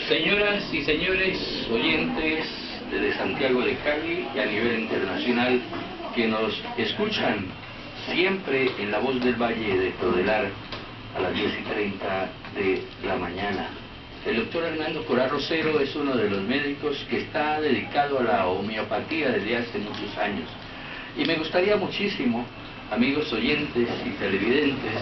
Señoras y señores oyentes desde Santiago de Cali y a nivel internacional que nos escuchan siempre en La Voz del Valle de Todelar a las 10:30 de la mañana. El doctor Hernando Coral Rosero es uno de los médicos que está dedicado a la homeopatía desde hace muchos años. Y me gustaría muchísimo, amigos oyentes y televidentes,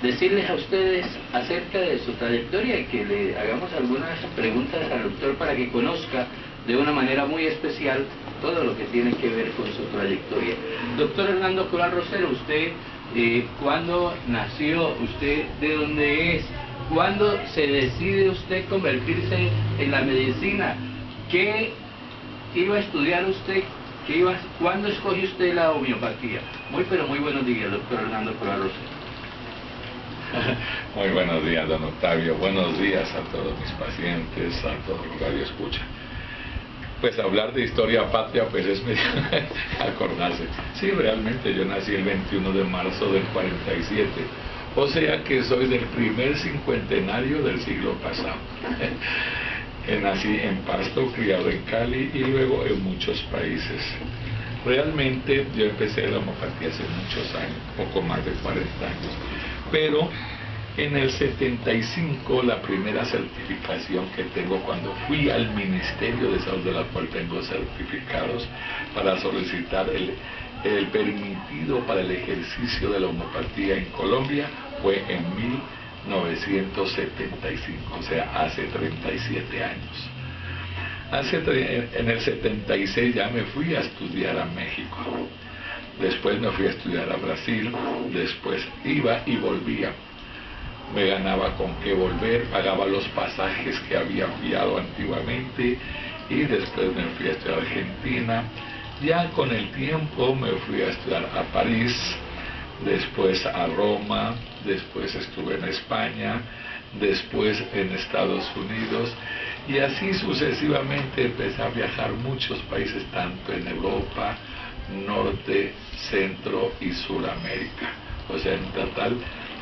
decirles a ustedes acerca de su trayectoria y que le hagamos algunas preguntas al doctor para que conozca de una manera muy especial todo lo que tiene que ver con su trayectoria. Doctor Hernando Coral Rosero, usted, ¿cuándo nació? ¿Usted de dónde es? ¿Cuándo se decide usted convertirse en la medicina? ¿Qué iba a estudiar usted? ¿Cuándo escogió usted la homeopatía? Pero muy buenos días, doctor Hernando Coral Rosero. Muy buenos días, don Octavio. Buenos días a todos mis pacientes, a todos los radioescuchas. Pues hablar de historia patria, pues es medio acordarse. Sí, realmente yo nací el 21 de marzo del 47. O sea que soy del primer cincuentenario del siglo pasado. Nací en Pasto, criado en Cali y luego en muchos países. Realmente yo empecé la homeopatía hace muchos años, poco más de 40 años. Pero en el 75, la primera certificación que tengo cuando fui al Ministerio de Salud, de la cual tengo certificados para solicitar el permitido para el ejercicio de la homeopatía en Colombia, fue en 1975, o sea, hace 37 años. En el 76 ya me fui a estudiar a México. Después me fui a estudiar a Brasil, después iba y volvía. Me ganaba con qué volver, pagaba los pasajes que había enviado antiguamente y después me fui a estudiar a Argentina. Ya con el tiempo me fui a estudiar a París, después a Roma, después estuve en España, después en Estados Unidos y así sucesivamente empecé a viajar muchos países, tanto en Europa, Norte, Centro y Suramérica. O sea, en total,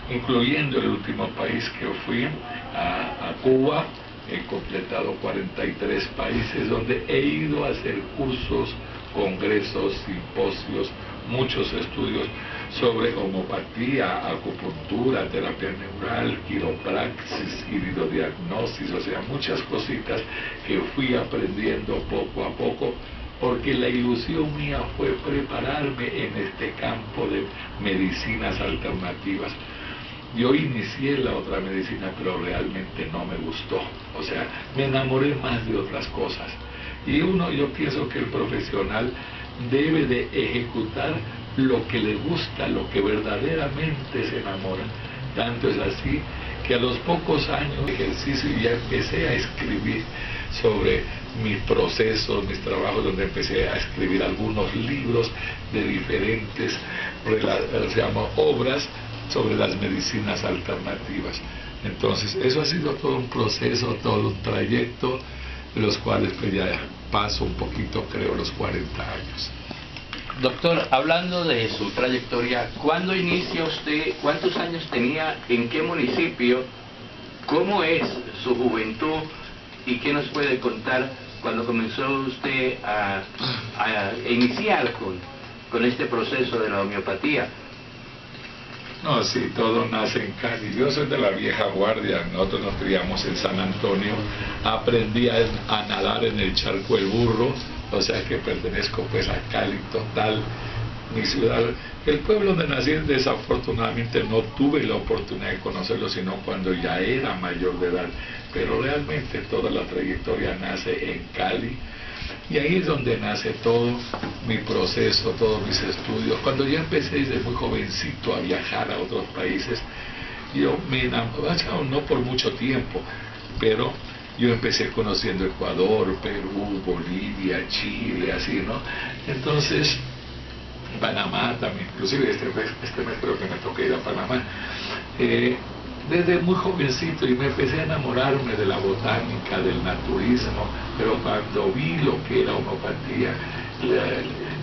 incluyendo el último país que fui, a Cuba, he completado 43 países donde he ido a hacer cursos, congresos, simposios, muchos estudios sobre homeopatía, acupuntura, terapia neural, quiropraxis, iridodiagnosis, o sea, muchas cositas que fui aprendiendo poco a poco, porque la ilusión mía fue prepararme en este campo de medicinas alternativas. Yo inicié la otra medicina, pero realmente no me gustó, o sea, me enamoré más de otras cosas. Y yo pienso que el profesional debe de ejecutar lo que le gusta, lo que verdaderamente se enamora. Tanto es así que a los pocos años de ejercicio ya empecé a escribir sobre mis procesos, mis trabajos, donde empecé a escribir algunos libros de diferentes obras sobre las medicinas alternativas. Entonces, eso ha sido todo un proceso, todo un trayecto, de los cuales pues ya paso un poquito, creo, los 40 años. Doctor, hablando de su trayectoria, ¿cuándo inicia usted? ¿Cuántos años tenía? ¿En qué municipio? ¿Cómo es su juventud? ¿Y qué nos puede contar cuando comenzó usted a iniciar con este proceso de la homeopatía? No, sí, todo nace en Cali. Yo soy de la vieja guardia, nosotros nos criamos en San Antonio, aprendí a nadar en el charco El Burro, o sea que pertenezco pues a Cali total, mi ciudad. El pueblo donde nací, desafortunadamente no tuve la oportunidad de conocerlo, sino cuando ya era mayor de edad, pero realmente toda la trayectoria nace en Cali. Y ahí es donde nace todo mi proceso, todos mis estudios. Cuando yo empecé desde muy jovencito a viajar a otros países, yo me enamoré, no por mucho tiempo, pero yo empecé conociendo Ecuador, Perú, Bolivia, Chile, así, ¿no? Entonces, Panamá también, inclusive este mes creo que me toca ir a Panamá. Desde muy jovencito y me empecé a enamorarme de la botánica, del naturismo, pero cuando vi lo que era homeopatía,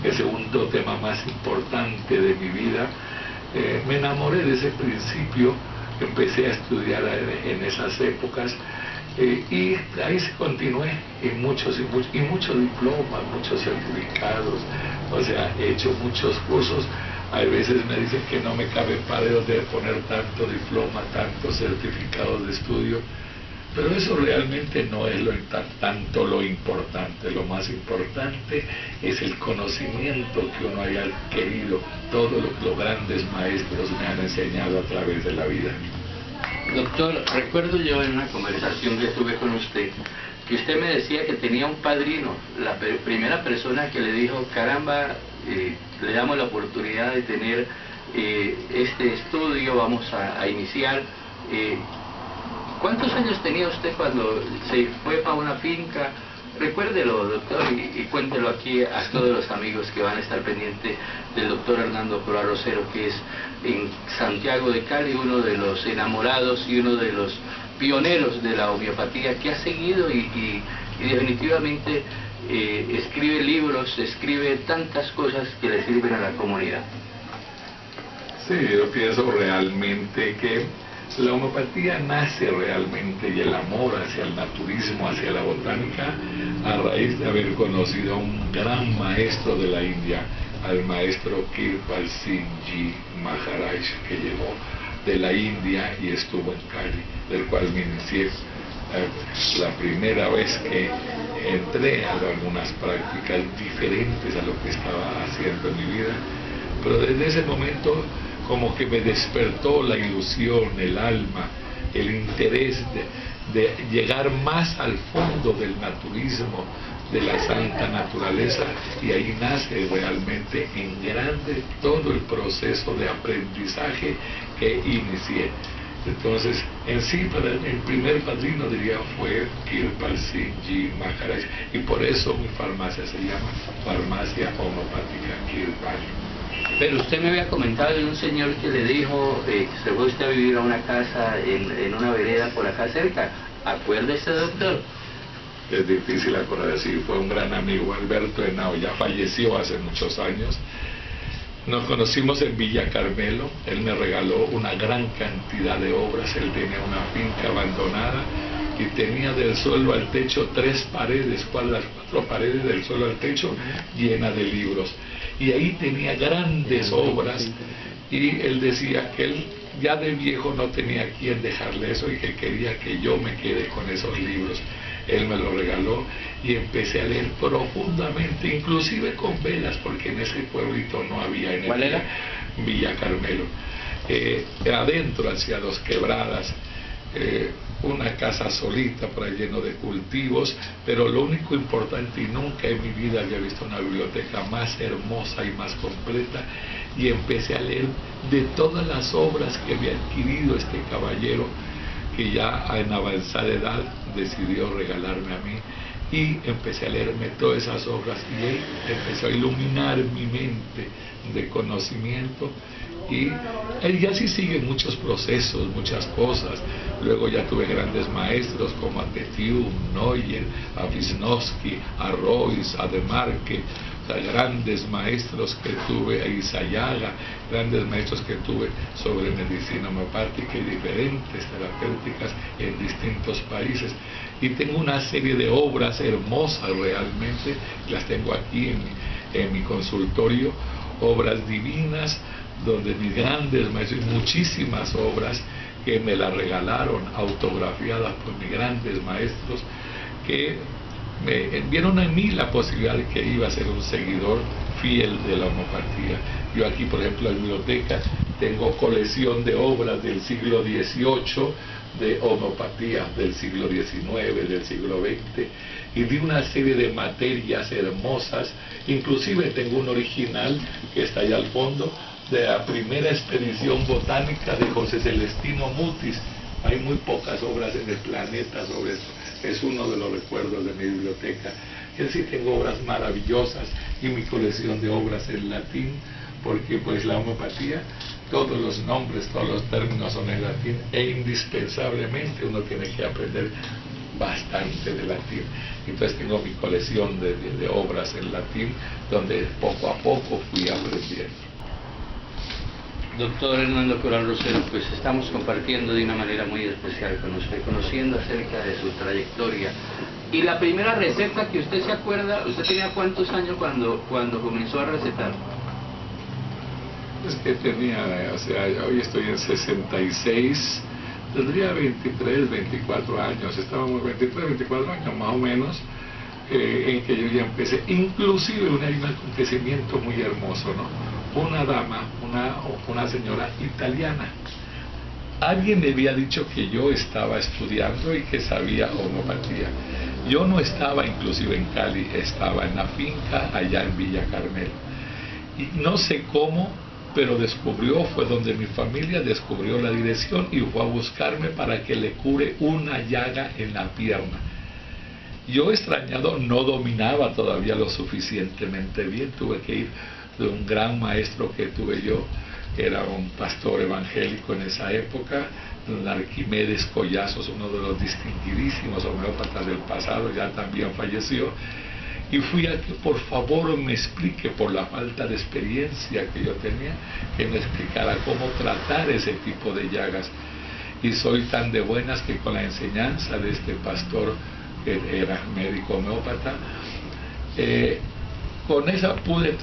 el segundo tema más importante de mi vida, me enamoré de ese principio, empecé a estudiar en esas épocas Y ahí se continué, y muchos diplomas, muchos certificados, o sea, he hecho muchos cursos. Hay veces me dicen que no me cabe para de poner tanto diploma, tantos certificados de estudio, pero eso realmente no es tanto lo importante. Lo más importante es el conocimiento que uno haya adquirido, todo lo que los grandes maestros me han enseñado a través de la vida. Doctor, recuerdo yo en una conversación que tuve con usted, que usted me decía que tenía un padrino, la primera persona que le dijo, caramba, le damos la oportunidad de tener este estudio, vamos a iniciar. ¿Cuántos años tenía usted cuando se fue para una finca? Recuérdelo, doctor, y cuéntelo aquí a todos los amigos que van a estar pendientes del doctor Hernando Croa Rosero, que es en Santiago de Cali uno de los enamorados y uno de los pioneros de la homeopatía, que ha seguido y definitivamente escribe libros, escribe tantas cosas que le sirven a la comunidad. Sí, yo pienso realmente que la homeopatía nace realmente, y el amor hacia el naturismo, hacia la botánica, a raíz de haber conocido a un gran maestro de la India, al maestro Kirpal Singh Ji Maharaj, que llegó de la India y estuvo en Cali, del cual me inicié. La primera vez que entré a algunas prácticas diferentes a lo que estaba haciendo en mi vida, pero desde ese momento como que me despertó la ilusión, el alma, el interés de llegar más al fondo del naturismo, de la santa naturaleza, y ahí nace realmente en grande todo el proceso de aprendizaje que inicié. Entonces, en sí, para el primer padrino, diría, fue Kirpal Singh Ji Maharaj, y por eso mi farmacia se llama Farmacia Homeopática Kirpal. Pero usted me había comentado de un señor que le dijo que se fue usted a vivir a una casa en una vereda por acá cerca. Acuérdese, doctor. Es difícil acordar, sí, fue un gran amigo, Alberto Henao, ya falleció hace muchos años. Nos conocimos en Villa Carmelo, él me regaló una gran cantidad de obras, él tenía una finca abandonada y tenía del suelo al techo 3 paredes, las 4 paredes del suelo al techo llenas de libros. Y ahí tenía grandes obras, y él decía que él ya de viejo no tenía quien dejarle eso y que quería que yo me quede con esos libros. Él me lo regaló y empecé a leer profundamente, inclusive con velas, porque en ese pueblito no había energía. ¿Cuál era? Villa Carmelo. Adentro, hacia Dos Quebradas, una casa solita por ahí lleno de cultivos, pero lo único importante, y nunca en mi vida había visto una biblioteca más hermosa y más completa, y empecé a leer de todas las obras que había adquirido este caballero, que ya en avanzada edad decidió regalarme a mí, y empecé a leerme todas esas obras, y él empezó a iluminar mi mente de conocimiento. Y él ya sí sigue muchos procesos, muchas cosas. Luego ya tuve grandes maestros como a Petium, Neuer, a Wisnowski, a Royce, a Demarque, o sea, grandes maestros que tuve, a Isayaga, grandes maestros que tuve sobre medicina homeopática y diferentes terapéuticas en distintos países. Y tengo una serie de obras hermosas realmente, las tengo aquí en mi consultorio, obras divinas, donde mis grandes maestros, muchísimas obras que me las regalaron, autografiadas por mis grandes maestros, que me vieron en mí la posibilidad de que iba a ser un seguidor fiel de la homeopatía. Yo aquí, por ejemplo, en la biblioteca tengo colección de obras del siglo XVIII, de homeopatía del siglo XIX, del siglo XX, y de una serie de materias hermosas. Inclusive tengo un original que está allá al fondo, de la primera expedición botánica de José Celestino Mutis. Hay muy pocas obras en el planeta sobre esto. Es uno de los recuerdos de mi biblioteca. Yo sí tengo obras maravillosas, y mi colección de obras en latín, porque pues la homeopatía, todos los nombres, todos los términos son en latín, e indispensablemente uno tiene que aprender bastante de latín. Entonces tengo mi colección de obras en latín, donde poco a poco fui aprendiendo. Doctor Hernando Coral Rosero, pues estamos compartiendo de una manera muy especial con usted, conociendo acerca de su trayectoria. Y la primera receta que usted se acuerda, ¿usted tenía cuántos años cuando comenzó a recetar? Es que tenía, o sea, hoy estoy en 66, tendría 23, 24 años, estábamos 23, 24 años más o menos, en que yo ya empecé. Inclusive hay un acontecimiento muy hermoso, ¿no? Una dama, una señora italiana, alguien me había dicho que yo estaba estudiando y que sabía homeopatía. Yo no estaba inclusive en Cali, estaba en la finca allá en Villa Carmelo. Y no sé cómo, pero fue donde mi familia descubrió la dirección y fue a buscarme para que le cure una llaga en la pierna. Yo, extrañado, no dominaba todavía lo suficientemente bien, tuve que ir de un gran maestro que tuve yo, que era un pastor evangélico en esa época, don Arquimedes Collazos, uno de los distinguidísimos homeópatas del pasado, ya también falleció, y fui a que por favor me explique, por la falta de experiencia que yo tenía, que me explicara cómo tratar ese tipo de llagas. Y soy tan de buenas que con la enseñanza de este pastor, que era médico homeópata, con esa pude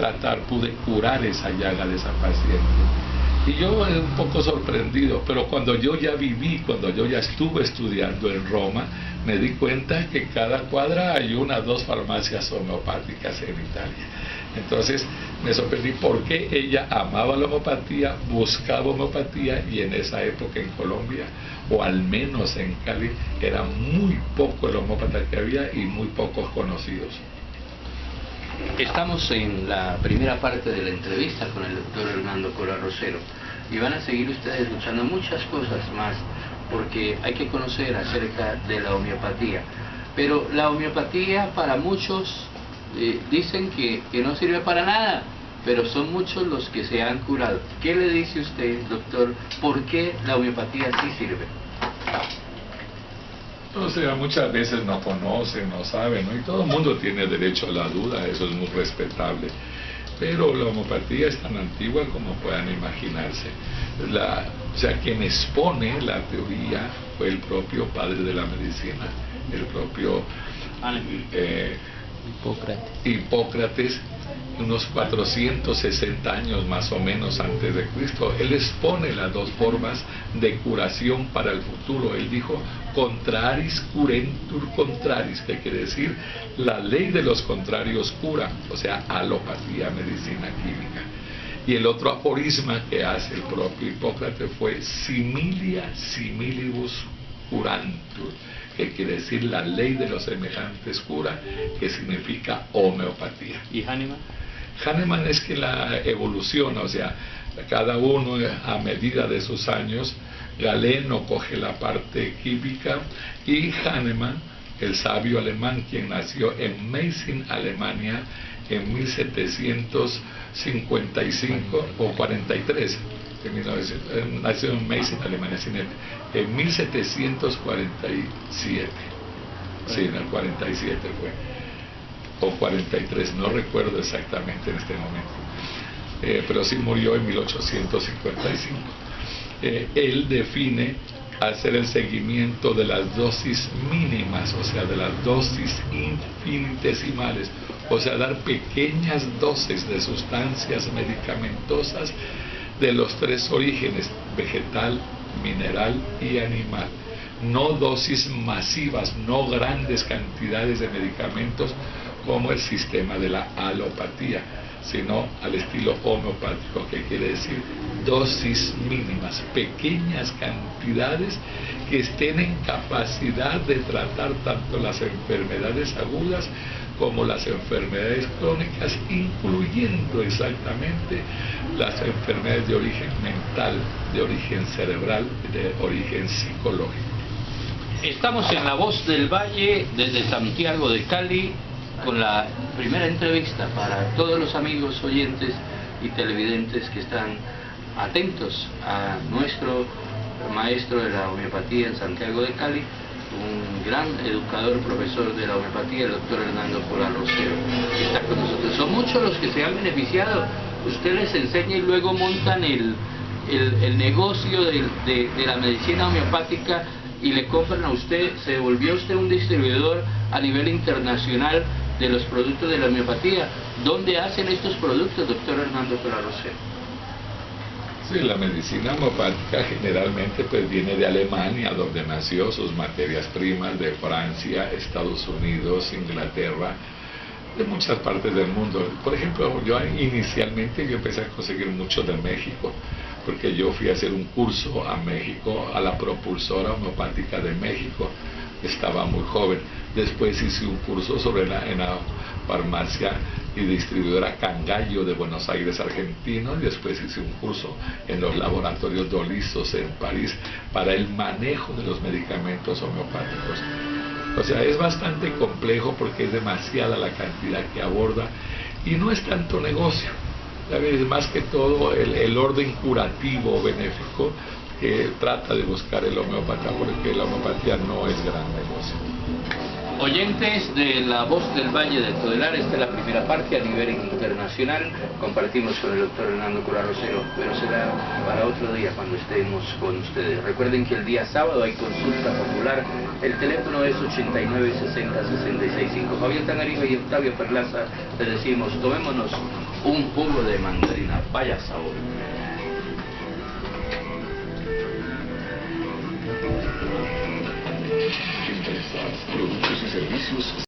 curar esa llaga de esa paciente. Y yo un poco sorprendido, pero cuando yo ya estuve estudiando en Roma, me di cuenta que cada cuadra hay 1 o 2 farmacias homeopáticas en Italia. Entonces me sorprendí porque ella amaba la homeopatía, buscaba homeopatía, y en esa época en Colombia, o al menos en Cali, era muy poco el homeópata que había y muy pocos conocidos. Estamos en la primera parte de la entrevista con el doctor Hernando Coral Rosero y van a seguir ustedes escuchando muchas cosas más, porque hay que conocer acerca de la homeopatía. Pero la homeopatía para muchos dicen que no sirve para nada, pero son muchos los que se han curado. ¿Qué le dice usted, doctor, por qué la homeopatía sí sirve? O sea, muchas veces no conocen, no saben, ¿no? Y todo el mundo tiene derecho a la duda, eso es muy respetable. Pero la homeopatía es tan antigua como puedan imaginarse. O sea, quien expone la teoría fue el propio padre de la medicina, el propio Hipócrates, unos 460 años más o menos antes de Cristo. Él expone las 2 formas de curación para el futuro. Él dijo contraris curentur contraris, que quiere decir la ley de los contrarios cura, o sea, alopatía, medicina química. Y el otro aforisma que hace el propio Hipócrates fue similia similibus curantur, que quiere decir la ley de los semejantes cura, que significa homeopatía. ¿Y Hahnemann? Hahnemann es que la evoluciona, o sea, cada uno a medida de sus años. Galeno coge la parte química y Hahnemann, el sabio alemán, quien nació en Meissen, Alemania, en 1755 o 43, nació en Meissen, Alemania, en 1747, sí, en el 47 fue, o 43, no recuerdo exactamente en este momento, pero sí murió en 1855. Él define hacer el seguimiento de las dosis mínimas, o sea, de las dosis infinitesimales, o sea, dar pequeñas dosis de sustancias medicamentosas de los 3 orígenes, vegetal, mineral y animal. No dosis masivas, no grandes cantidades de medicamentos como el sistema de la alopatía, sino al estilo homeopático, que quiere decir dosis mínimas, pequeñas cantidades que estén en capacidad de tratar tanto las enfermedades agudas como las enfermedades crónicas, incluyendo exactamente las enfermedades de origen mental, de origen cerebral, de origen psicológico. Estamos en La Voz del Valle, desde Santiago de Cali, con la primera entrevista para todos los amigos oyentes y televidentes que están atentos a nuestro maestro de la homeopatía en Santiago de Cali, un gran educador, profesor de la homeopatía, el doctor Hernando Coral Rosero, que está con nosotros. Son muchos los que se han beneficiado. Usted les enseña y luego montan el negocio de la medicina homeopática y le compran a usted, se volvió usted un distribuidor a nivel internacional de los productos de la homeopatía. ¿Dónde hacen estos productos, doctor Hernando Colarosero? Sí, la medicina homeopática generalmente pues viene de Alemania, donde nació, sus materias primas, de Francia, Estados Unidos, Inglaterra, de muchas partes del mundo. Por ejemplo, inicialmente yo empecé a conseguir mucho de México, porque yo fui a hacer un curso a México, a la propulsora homeopática de México. Estaba muy joven. Después hice un curso en la farmacia y distribuidora Cangallo de Buenos Aires, Argentina, y después hice un curso en los laboratorios Dolisos en París para el manejo de los medicamentos homeopáticos. O sea, es bastante complejo porque es demasiada la cantidad que aborda y no es tanto negocio. Es más que todo el orden curativo benéfico que trata de buscar el homeópata, porque la homeopatía no es gran negocio. Oyentes de La Voz del Valle de Todelar, esta es la primera parte a nivel internacional. Compartimos con el doctor Hernando Colarosero, pero será para otro día cuando estemos con ustedes. Recuerden que el día sábado hay consulta popular. El teléfono es 89 60 66 5. Fabián Tangarino y Octavio Perlaza les decimos, tomémonos un jugo de mandarina. Vaya sabor. Productos y servicios